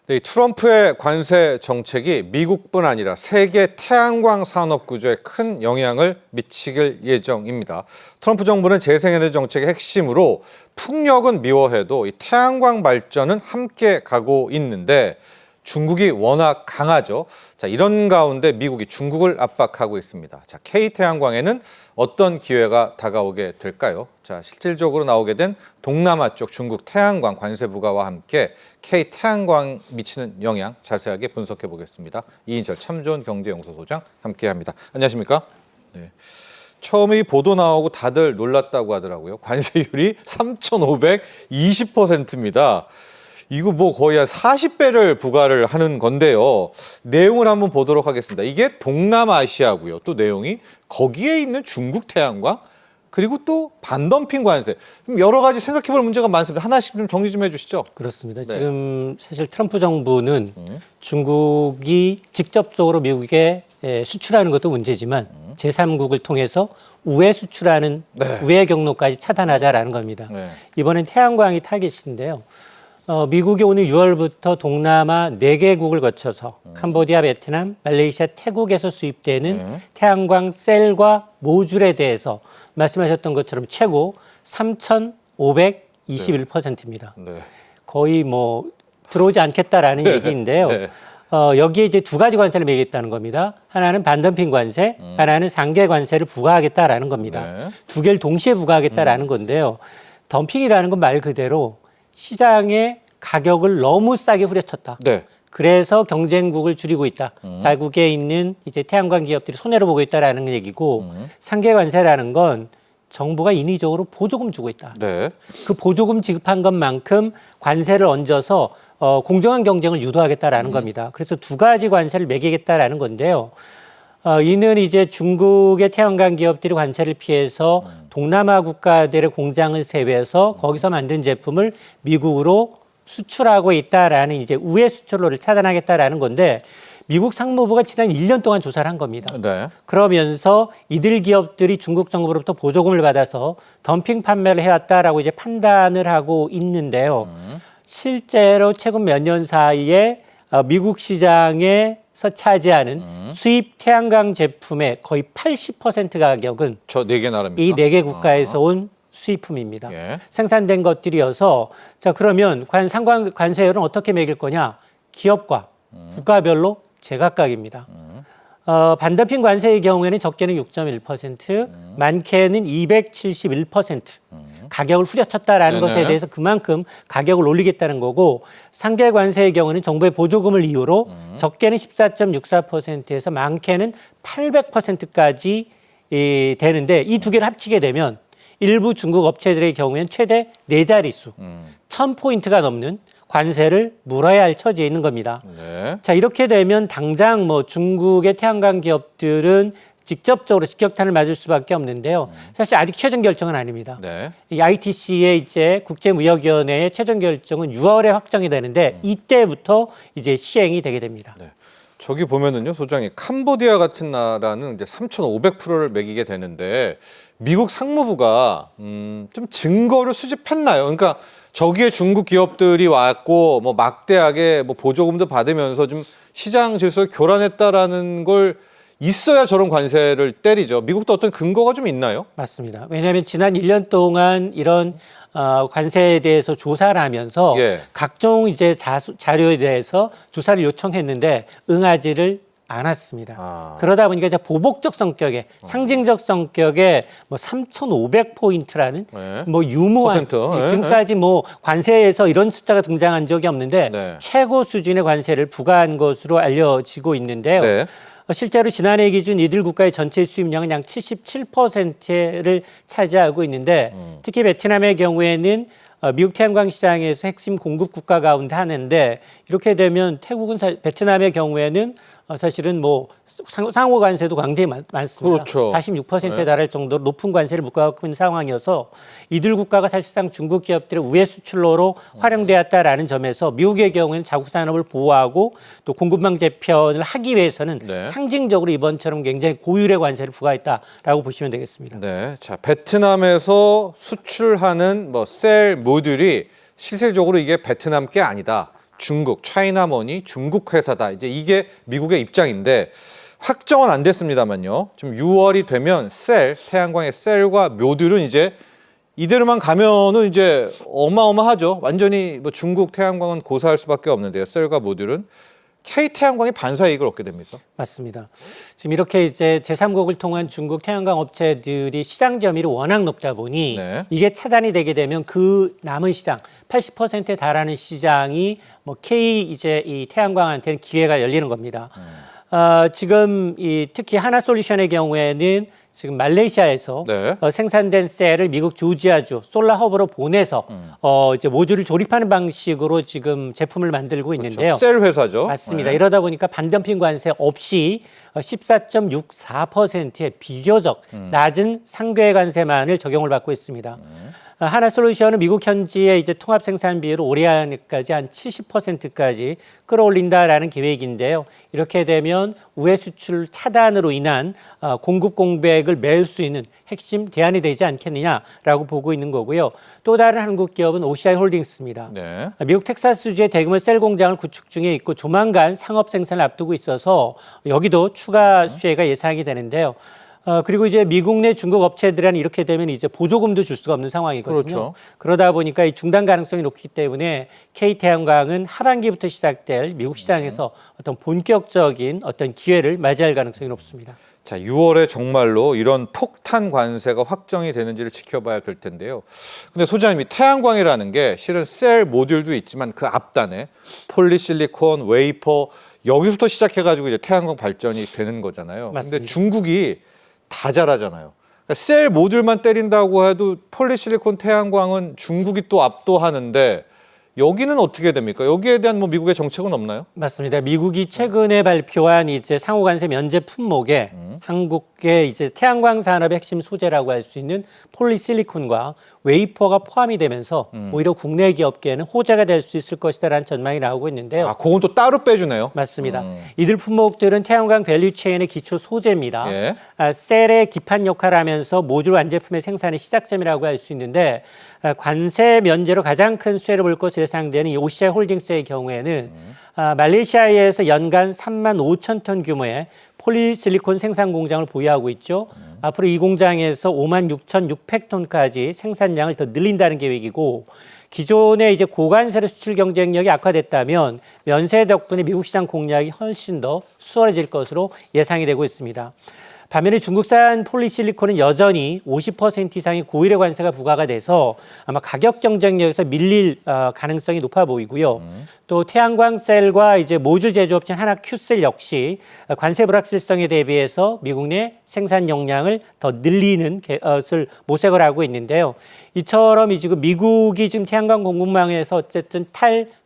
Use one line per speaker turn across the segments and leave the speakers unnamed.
네, 트럼프의 관세 정책이 미국뿐 아니라 세계 태양광 산업 구조에 큰 영향을 미칠 예정입니다. 트럼프 정부는 재생에너지 정책의 핵심으로 풍력은 미워해도 이 태양광 발전은 함께 가고 있는데 중국이 워낙 강하죠. 자, 이런 가운데 미국이 중국을 압박하고 있습니다. 자, K태양광에는 어떤 기회가 다가오게 될까요? 자, 실질적으로 나오게 된 동남아 쪽 중국 태양광 관세 부과와 함께 K태양광 미치는 영향 자세하게 분석해 보겠습니다. 이인철 참좋은 경제연구소소장 함께합니다. 안녕하십니까? 네. 처음에 이 보도 나오고 다들 놀랐다고 하더라고요. 관세율이 3,520%입니다. 이거 뭐 거의 한 40배를 부과를 하는 건데요. 내용을 한번 보도록 하겠습니다. 이게 동남아시아고요. 또 내용이 거기에 있는 중국 태양광 그리고 또 반덤핑 관세. 여러 가지 생각해 볼 문제가 많습니다. 하나씩 좀 정리 좀 해주시죠.
그렇습니다.
네.
지금 사실 트럼프 정부는 중국이 직접적으로 미국에 수출하는 것도 문제지만 제3국을 통해서 우회 수출하는 우회 경로까지 차단하자라는 겁니다.
네.
이번엔 태양광이 타깃인데요. 미국이 오늘 6월부터 동남아 4개국을 거쳐서 캄보디아, 베트남, 말레이시아, 태국에서 수입되는 태양광 셀과 모듈에 대해서 말씀하셨던 것처럼 최고 3,521%입니다.
네.
거의 뭐 들어오지 않겠다라는 얘기인데요.
네.
여기에 이제 두 가지 관세를 매기겠다는 겁니다. 하나는 반덤핑 관세, 하나는 상계 관세를 부과하겠다라는 겁니다.
네.
두 개를 동시에 부과하겠다라는 건데요. 덤핑이라는 건 말 그대로 시장의 가격을 너무 싸게 후려쳤다.
네.
그래서 경쟁국을 줄이고 있다. 자국에 있는 이제 태양광 기업들이 손해를 보고 있다라는 얘기고 상계 관세라는 건 정부가 인위적으로 보조금 주고 있다.
네.
그 보조금 지급한 것만큼 관세를 얹어서 공정한 경쟁을 유도하겠다라는 겁니다. 그래서 두 가지 관세를 매기겠다라는 건데요. 이는 이제 중국의 태양광 기업들이 관세를 피해서 동남아 국가들의 공장을 세워서 거기서 만든 제품을 미국으로 수출하고 있다라는 이제 우회 수출로를 차단하겠다라는 건데 미국 상무부가 지난 1년 동안 조사를 한 겁니다.
네.
그러면서 이들 기업들이 중국 정부로부터 보조금을 받아서 덤핑 판매를 해왔다라고 이제 판단을 하고 있는데요. 실제로 최근 몇 년 사이에 미국 시장에서 차지하는 수입 태양광 제품의 거의 80% 가격은
저 4개 나라입니다.
이 4개 국가에서 온 수입품입니다.
예.
생산된 것들이어서 자 그러면 과연 상관 관세율은 어떻게 매길 거냐? 기업과 국가별로 제각각입니다. 반덤핑 관세의 경우에는 적게는 6.1%, 많게는 271%. 가격을 후려쳤다라는
네네.
것에 대해서 그만큼 가격을 올리겠다는 거고 상계 관세의 경우는 정부의 보조금을 이유로 적게는 14.64%에서 많게는 800%까지 되는데 이 두 개를 합치게 되면 일부 중국 업체들의 경우에는 최대 4자릿수, 1000포인트가 넘는 관세를 물어야 할 처지에 있는 겁니다.
네.
자, 이렇게 되면 당장 뭐 중국의 태양광 기업들은 직접적으로 직격탄을 맞을 수밖에 없는데요. 사실 아직 최종 결정은 아닙니다.
네.
이 ITC의 이제 국제무역위원회의 최종 결정은 6월에 확정이 되는데 이때부터 이제 시행이 되게 됩니다.
네. 저기 보면은요, 소장님, 캄보디아 같은 나라는 이제 3,500%를 매기게 되는데 미국 상무부가 좀 증거를 수집했나요? 그러니까 저기에 중국 기업들이 왔고 뭐 막대하게 뭐 보조금도 받으면서 좀 시장 질서를 교란했다라는 걸 있어야 저런 관세를 때리죠. 미국도 어떤 근거가 좀 있나요?
맞습니다. 왜냐하면 지난 1년 동안 이런 관세에 대해서 조사를 하면서
예.
각종 이제 자료에 대해서 조사를 요청했는데 응하지를 않았습니다. 그러다 보니까 이제 보복적 성격의 상징적 성격의 뭐 3,500포인트라는
네.
뭐 유무한
퍼센트.
지금까지 뭐 관세에서 이런 숫자가 등장한 적이 없는데
네.
최고 수준의 관세를 부과한 것으로 알려지고 있는데요.
네.
실제로 지난해 기준 이들 국가의 전체 수입량은 약 77%를 차지하고 있는데 특히 베트남의 경우에는 미국 태양광 시장에서 핵심 공급 국가 가운데 하나인데 이렇게 되면 태국은 베트남의 경우에는 사실은 뭐 상호 관세도 굉장히 많습니다.
그렇죠.
46%에 달할 정도로 높은 관세를 묵과하고 있는 상황이어서 이들 국가가 사실상 중국 기업들의 우회 수출로로 활용되었다라는 점에서 미국의 경우에는 자국 산업을 보호하고 또 공급망 재편을 하기 위해서는
네.
상징적으로 이번처럼 굉장히 고율의 관세를 부과했다라고 보시면 되겠습니다.
네. 자, 베트남에서 수출하는 뭐 셀 모듈이 실질적으로 이게 베트남 게 아니다. 중국, 차이나머니, 중국 회사다. 이제 이게 미국의 입장인데 확정은 안 됐습니다만요. 좀 6월이 되면 태양광의 셀과 모듈은 이제 이대로만 가면은 이제 어마어마하죠. 완전히 뭐 중국 태양광은 고사할 수밖에 없는데요. 셀과 모듈은 K태양광이 반사 이익을 얻게 됩니까?
맞습니다. 지금 이렇게 이제 제3국을 통한 중국 태양광 업체들이 시장 점유율이 워낙 높다 보니
네.
이게 차단이 되게 되면 그 남은 시장 80%에 달하는 시장이 뭐 K 이제 이 태양광한테는 기회가 열리는 겁니다. 지금 특히 하나솔루션의 경우에는 지금 말레이시아에서
네.
생산된 셀을 미국 조지아주 솔라 허브로 보내서 이제 모듈을 조립하는 방식으로 지금 제품을 만들고 있는데요.
셀 회사죠.
맞습니다.
네.
이러다 보니까 반덤핑 관세 없이 14.64%의 비교적 낮은 상계 관세만을 적용을 받고 있습니다. 하나솔루션은 미국 현지의 이제 통합 생산 비율을 올해 안까지 한 70%까지 끌어올린다라는 계획인데요. 이렇게 되면 우회 수출 차단으로 인한 공급 공백을 메울 수 있는 핵심 대안이 되지 않겠느냐라고 보고 있는 거고요. 또 다른 한국 기업은 OCI 홀딩스입니다.
네.
미국 텍사스주에 대규모 셀 공장을 구축 중에 있고 조만간 상업 생산을 앞두고 있어서 여기도 추가 수혜가 예상이 되는데요. 그리고 이제 미국 내 중국 업체들은 이렇게 되면 이제 보조금도 줄 수가 없는 상황이거든요.
그렇죠.
그러다 보니까 이 중단 가능성이 높기 때문에 K태양광은 하반기부터 시작될 미국 시장에서 어떤 본격적인 어떤 기회를 맞이할 가능성이 높습니다.
자, 6월에 정말로 이런 폭탄 관세가 확정이 되는지를 지켜봐야 될 텐데요. 근데 소장님, 이 태양광이라는 게 실은 셀 모듈도 있지만 그 앞단에 폴리실리콘, 웨이퍼 여기서부터 시작해가지고 이제 태양광 발전이 되는 거잖아요.
맞습니다.
근데 중국이 다 잘하잖아요. 그러니까 셀 모듈만 때린다고 해도 폴리실리콘 태양광은 중국이 또 압도하는데 여기는 어떻게 됩니까? 여기에 대한 뭐 미국의 정책은 없나요?
맞습니다. 미국이 최근에 발표한 이제 상호관세 면제 품목에 한국의 이제 태양광 산업의 핵심 소재라고 할 수 있는 폴리실리콘과 웨이퍼가 포함이 되면서 오히려 국내 기업계에는 호재가 될 수 있을 것이다라는 전망이 나오고 있는데요.
아, 그건 또 따로 빼주네요.
맞습니다. 이들 품목들은 태양광 밸류체인의 기초 소재입니다.
예.
셀의 기판 역할을 하면서 모듈 완제품의 생산의 시작점이라고 할 수 있는데 관세 면제로 가장 큰 수혜를 볼 것으로 예상되는 이 OCI 홀딩스의 경우에는 말레이시아에서 연간 3만 5천 톤 규모의 폴리실리콘 생산 공장을 보유하고 있죠. 앞으로 이 공장에서 5만 6,600톤까지 생산량을 더 늘린다는 계획이고 기존의 이제 고관세로 수출 경쟁력이 악화됐다면 면세 덕분에 미국 시장 공략이 훨씬 더 수월해질 것으로 예상이 되고 있습니다. 반면에 중국산 폴리실리콘은 여전히 50% 이상의 고율의 관세가 부과가 돼서 아마 가격 경쟁력에서 밀릴 가능성이 높아 보이고요. 또 태양광 셀과 이제 모듈 제조업체인 하나큐셀 역시 관세 불확실성에 대비해서 미국 내 생산 역량을 더 늘리는 것을 모색을 하고 있는데요. 이처럼 지금 미국이 지금 태양광 공급망에서 어쨌든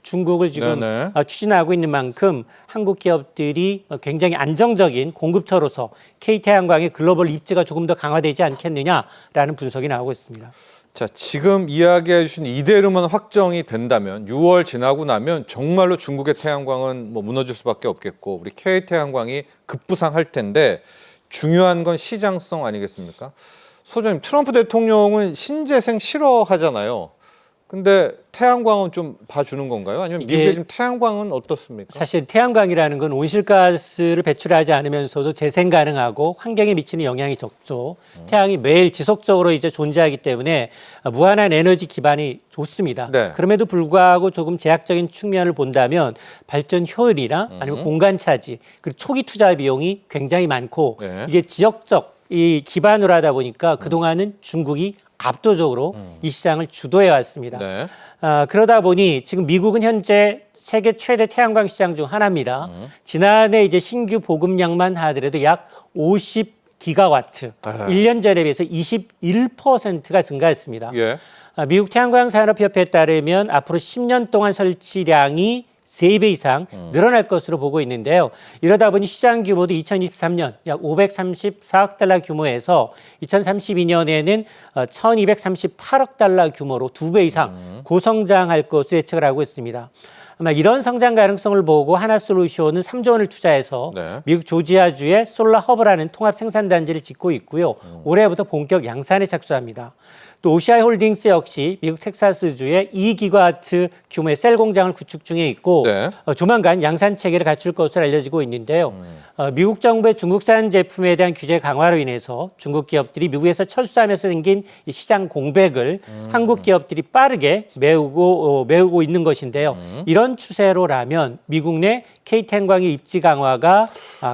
중국을 지금 추진하고 있는 만큼 한국 기업들이 굉장히 안정적인 공급처로서 K태양광의 글로벌 입지가 조금 더 강화되지 않겠느냐라는 분석이 나오고 있습니다.
자, 지금 이야기해 주신 이대로만 확정이 된다면 6월 지나고 나면 정말로 중국의 태양광은 뭐 무너질 수밖에 없겠고 우리 K태양광이 급부상할 텐데 중요한 건 시장성 아니겠습니까? 소장님, 트럼프 대통령은 신재생 싫어하잖아요. 근데 태양광은 좀 봐주는 건가요? 아니면 미국의 지금 태양광은 어떻습니까?
사실 태양광이라는 건 온실가스를 배출하지 않으면서도 재생 가능하고 환경에 미치는 영향이 적죠. 태양이 매일 지속적으로 이제 존재하기 때문에 무한한 에너지 기반이 좋습니다.
네.
그럼에도 불구하고 조금 제약적인 측면을 본다면 발전 효율이나 아니면 공간 차지 그리고 초기 투자 비용이 굉장히 많고
네.
이게 지역적 이 기반으로 하다 보니까 그동안은 중국이 압도적으로 이 시장을 주도해 왔습니다.
네.
그러다 보니 지금 미국은 현재 세계 최대 태양광 시장 중 하나입니다. 지난해 이제 신규 보급량만 하더라도 약 50기가와트, 1년 전에 비해서 21%가 증가했습니다.
예.
미국 태양광 산업협회에 따르면 앞으로 10년 동안 설치량이 3배 이상 늘어날 것으로 보고 있는데요. 이러다 보니 시장 규모도 2023년 약 534억 달러 규모에서 2032년에는 1238억 달러 규모로 2배 이상 고성장할 것으로 예측을 하고 있습니다. 아마 이런 성장 가능성을 보고 하나솔루션은 3조 원을 투자해서
네.
미국 조지아주에 솔라 허브라는 통합 생산 단지를 짓고 있고요. 올해부터 본격 양산에 착수합니다. 또 OCI 홀딩스 역시 미국 텍사스주에 2기가와트 규모의 셀 공장을 구축 중에 있고
네.
조만간 양산 체계를 갖출 것으로 알려지고 있는데요. 미국 정부의 중국산 제품에 대한 규제 강화로 인해서 중국 기업들이 미국에서 철수하면서 생긴 이 시장 공백을 한국 기업들이 빠르게 메우고 있는 것인데요. 이런 추세로라면 미국 내 K-태양광의 입지 강화가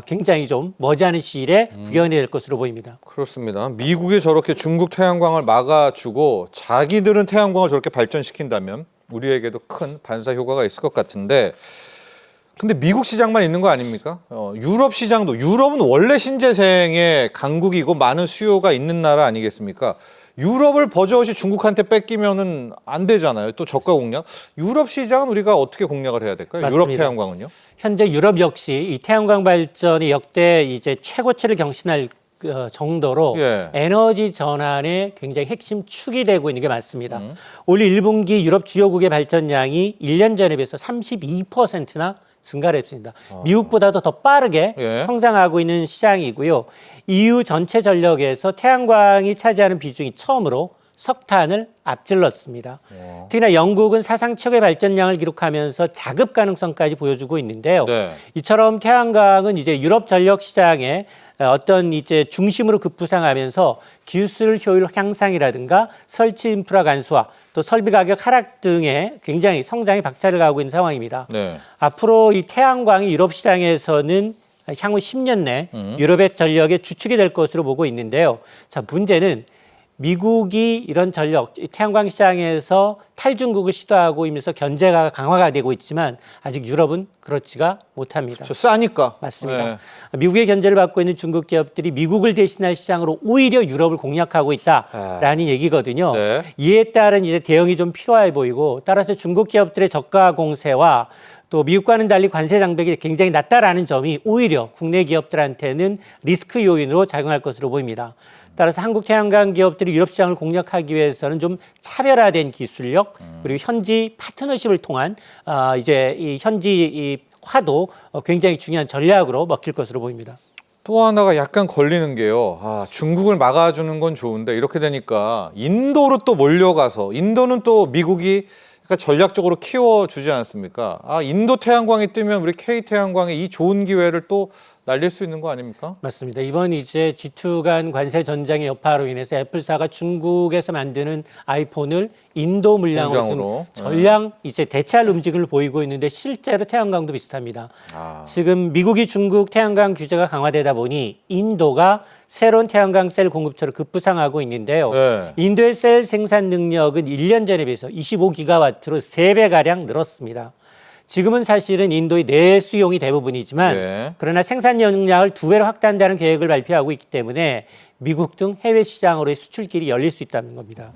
굉장히 좀 머지않은 시일에 구현이 될 것으로 보입니다.
그렇습니다. 미국이 저렇게 중국 태양광을 막아주고 자기들은 태양광을 저렇게 발전시킨다면 우리에게도 큰 반사 효과가 있을 것 같은데 근데 미국 시장만 있는 거 아닙니까? 유럽 시장도 유럽은 원래 신재생의 강국이고 많은 수요가 있는 나라 아니겠습니까? 유럽을 버젓이 중국한테 뺏기면은 안 되잖아요. 또 저가 공략. 유럽 시장은 우리가 어떻게 공략을 해야 될까요?
맞습니다.
유럽 태양광은요?
현재 유럽 역시 이 태양광 발전이 역대 이제 최고치를 경신할 정도로
예.
에너지 전환의 굉장히 핵심 축이 되고 있는 게 맞습니다. 올 1분기 유럽 주요국의 발전량이 1년 전에 비해서 32%나 증가를 했습니다. 미국보다도 더 빠르게
예.
성장하고 있는 시장이고요. EU 전체 전력에서 태양광이 차지하는 비중이 처음으로 석탄을 앞질렀습니다. 특히나 영국은 사상 최고의 발전량을 기록하면서 자급 가능성까지 보여주고 있는데요.
네.
이처럼 태양광은 이제 유럽 전력 시장의 어떤 이제 중심으로 급부상하면서 기술 효율 향상이라든가 설치 인프라 간소화, 또 설비 가격 하락 등의 굉장히 성장의 박차를 가하고 있는 상황입니다.
네.
앞으로 이 태양광이 유럽 시장에서는 향후 10년 내 유럽의 전력의 주축이 될 것으로 보고 있는데요. 자, 문제는 미국이 이런 전력, 태양광 시장에서 탈중국을 시도하고 있면서 견제가 강화가 되고 있지만 아직 유럽은 그렇지가 못합니다.
저 싸니까.
맞습니다.
네.
미국의 견제를 받고 있는 중국 기업들이 미국을 대신할 시장으로 오히려 유럽을 공략하고 있다라는 얘기거든요.
네.
이에 따른 이제 대응이 좀 필요해 보이고 따라서 중국 기업들의 저가 공세와 또 미국과는 달리 관세 장벽이 굉장히 낮다라는 점이 오히려 국내 기업들한테는 리스크 요인으로 작용할 것으로 보입니다. 따라서 한국 태양광 기업들이 유럽 시장을 공략하기 위해서는 좀 차별화된 기술력 그리고 현지 파트너십을 통한 이제 이 현지 이 화도 굉장히 중요한 전략으로 먹힐 것으로 보입니다.
또 하나가 약간 걸리는 게요. 중국을 막아주는 건 좋은데 이렇게 되니까 인도로 또 몰려가서 인도는 또 미국이 그러니까 전략적으로 키워주지 않습니까? 인도 태양광이 뜨면 우리 K 태양광의 이 좋은 기회를 또 날릴 수 있는 거 아닙니까?
맞습니다. 이번 이제 G2 간 관세 전장의 여파로 인해서 애플사가 중국에서 만드는 아이폰을 인도 물량으로
공장으로.
전량 이제 대체할 움직임을 보이고 있는데 실제로 태양광도 비슷합니다. 지금 미국이 중국 태양광 규제가 강화되다 보니 인도가 새로운 태양광 셀 공급처를 급부상하고 있는데요.
네.
인도의 셀 생산 능력은 1년 전에 비해서 25기가와트로 3배가량 늘었습니다. 지금은 사실은 인도의 내수용이 대부분이지만
네.
그러나 생산 역량을 2배로 확대한다는 계획을 발표하고 있기 때문에 미국 등 해외 시장으로의 수출길이 열릴 수 있다는 겁니다.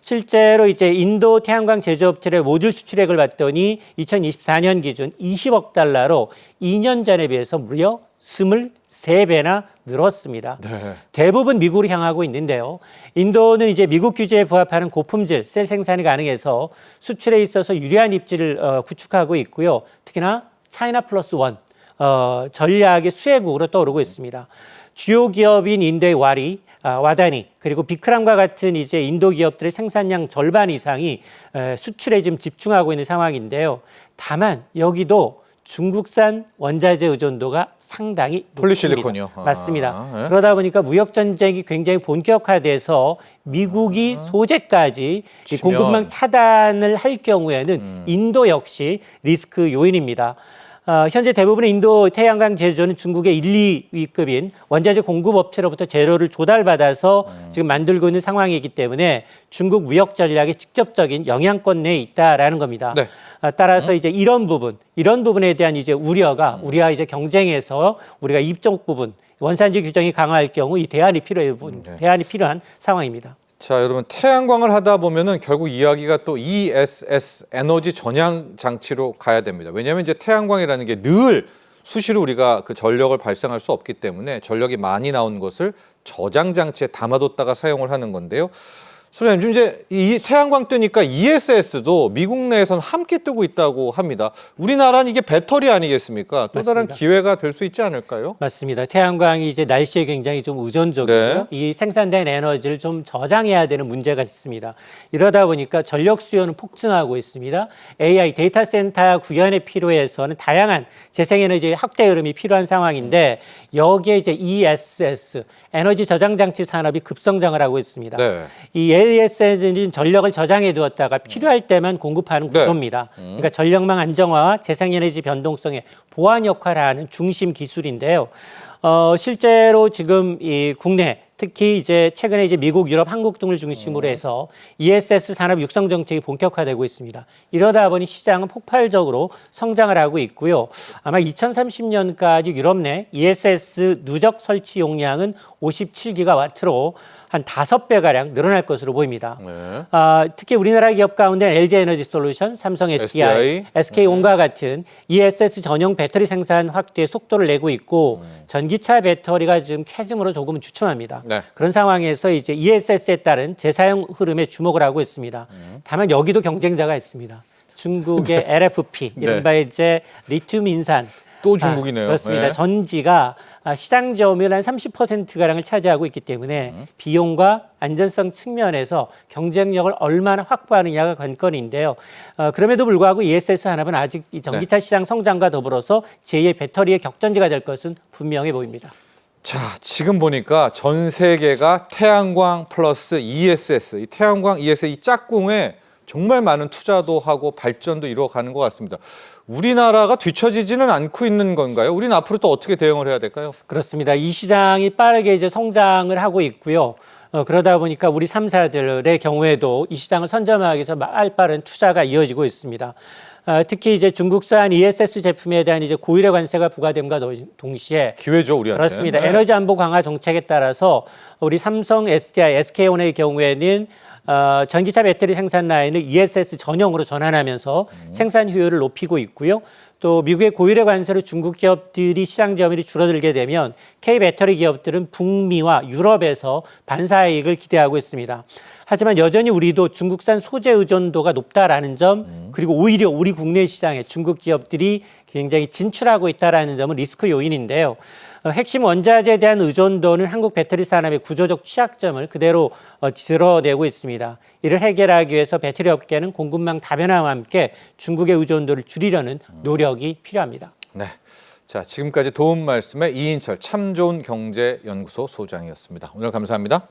실제로 이제 인도 태양광 제조업체의 모듈 수출액을 봤더니 2024년 기준 20억 달러로 2년 전에 비해서 무려 23배나 늘었습니다.
네.
대부분 미국으로 향하고 있는데요. 인도는 이제 미국 규제에 부합하는 고품질 셀 생산이 가능해서 수출에 있어서 유리한 입지를 구축하고 있고요. 특히나 차이나 플러스 원 전략의 수혜국으로 떠오르고 있습니다. 주요 기업인 인도의 와다니 그리고 비크람과 같은 이제 인도 기업들의 생산량 절반 이상이 수출에 지금 집중하고 있는 상황인데요. 다만 여기도 중국산 원자재 의존도가 상당히 높습니다.
폴리실리콘이요?
맞습니다.
네.
그러다 보니까 무역 전쟁이 굉장히 본격화돼서 미국이 소재까지 이
치면.
공급망 차단을 할 경우에는 인도 역시 리스크 요인입니다. 현재 대부분의 인도 태양광 제조는 중국의 1, 2위급인 원자재 공급업체로부터 재료를 조달받아서 지금 만들고 있는 상황이기 때문에 중국 무역 전략의 직접적인 영향권 내에 있다라는 겁니다.
네.
따라서 이제 이런 부분에 대한 이제 우려가 우리와 이제 경쟁에서 우리가 이쪽 부분 원산지 규정이 강화할 경우 이 대안이 필요한 상황입니다.
자, 여러분 태양광을 하다 보면은 결국 이야기가 또 ESS 에너지 전향 장치로 가야 됩니다. 왜냐하면 이제 태양광이라는 게 늘 수시로 우리가 그 전력을 발생할 수 없기 때문에 전력이 많이 나온 것을 저장 장치에 담아뒀다가 사용을 하는 건데요. 소장님, 지금 이제 이 태양광 뜨니까 ESS도 미국 내에서는 함께 뜨고 있다고 합니다. 우리나라는 이게 배터리 아니겠습니까? 또 다른
맞습니다.
기회가 될 수 있지 않을까요?
맞습니다. 태양광이 이제 날씨에 굉장히 좀 의존적이고요.
네.
이 생산된 에너지를 좀 저장해야 되는 문제가 있습니다. 이러다 보니까 전력 수요는 폭증하고 있습니다. AI 데이터 센터 구현에 필요해서는 다양한 재생에너지의 확대 흐름이 필요한 상황인데 여기에 이제 ESS 에너지 저장 장치 산업이 급성장을 하고 있습니다.
네.
이 AS는 전력을 저장해 두었다가 필요할 때만 공급하는
네.
구조입니다. 그러니까 전력망 안정화와 재생에너지 변동성의 보완 역할을 하는 중심 기술인데요. 실제로 지금 이 국내 특히 이제 최근에 이제 미국, 유럽, 한국 등을 중심으로 해서 ESS 산업 육성 정책이 본격화되고 있습니다. 이러다 보니 시장은 폭발적으로 성장을 하고 있고요. 아마 2030년까지 유럽 내 ESS 누적 설치 용량은 57기가와트로 한 5배가량 늘어날 것으로 보입니다.
네.
특히 우리나라 기업 가운데 LG에너지솔루션, 삼성 SDI, SK온과 같은 ESS 전용 배터리 생산 확대에 속도를 내고 있고 전기차 배터리가 지금 캐즘으로 조금은 주춤합니다.
네.
그런 상황에서 이제 ESS에 따른 재사용 흐름에 주목을 하고 있습니다. 다만 여기도 경쟁자가 있습니다. 중국의 LFP, 이른바 이제 리튬 인산.
또 중국이네요.
그렇습니다.
네.
전지가 시장 점유율 한 30%가량을 차지하고 있기 때문에 비용과 안전성 측면에서 경쟁력을 얼마나 확보하느냐가 관건인데요. 그럼에도 불구하고 ESS 산업은 아직 이 전기차 시장 성장과 더불어서 제2의 배터리의 격전지가 될 것은 분명해 보입니다.
자, 지금 보니까 전 세계가 태양광 플러스 ESS, 이 태양광 ESS 이 짝꿍에 정말 많은 투자도 하고 발전도 이루어가는 것 같습니다. 우리나라가 뒤처지지는 않고 있는 건가요? 우리는 앞으로 또 어떻게 대응을 해야 될까요?
그렇습니다. 이 시장이 빠르게 이제 성장을 하고 있고요. 그러다 보니까 우리 3사들의 경우에도 이 시장을 선점하기 위해서 빠른 투자가 이어지고 있습니다. 특히 이제 중국산 ESS 제품에 대한 이제 고율의 관세가 부과됨과 동시에
기회죠, 우리한테.
그렇습니다.
네.
에너지 안보 강화 정책에 따라서 우리 삼성, SDI, SK온의 경우에는 전기차 배터리 생산 라인을 ESS 전용으로 전환하면서 생산 효율을 높이고 있고요. 또 미국의 고율의 관세로 중국 기업들이 시장 점유율이 줄어들게 되면 K 배터리 기업들은 북미와 유럽에서 반사이익을 기대하고 있습니다. 하지만 여전히 우리도 중국산 소재 의존도가 높다라는 점, 그리고 오히려 우리 국내 시장에 중국 기업들이 굉장히 진출하고 있다라는 점은 리스크 요인인데요. 핵심 원자재에 대한 의존도는 한국 배터리 산업의 구조적 취약점을 그대로 드러내고 있습니다. 이를 해결하기 위해서 배터리 업계는 공급망 다변화와 함께 중국의 의존도를 줄이려는 노력이 필요합니다.
네. 자, 지금까지 도움 말씀에 이인철 참 좋은 경제연구소 소장이었습니다. 오늘 감사합니다.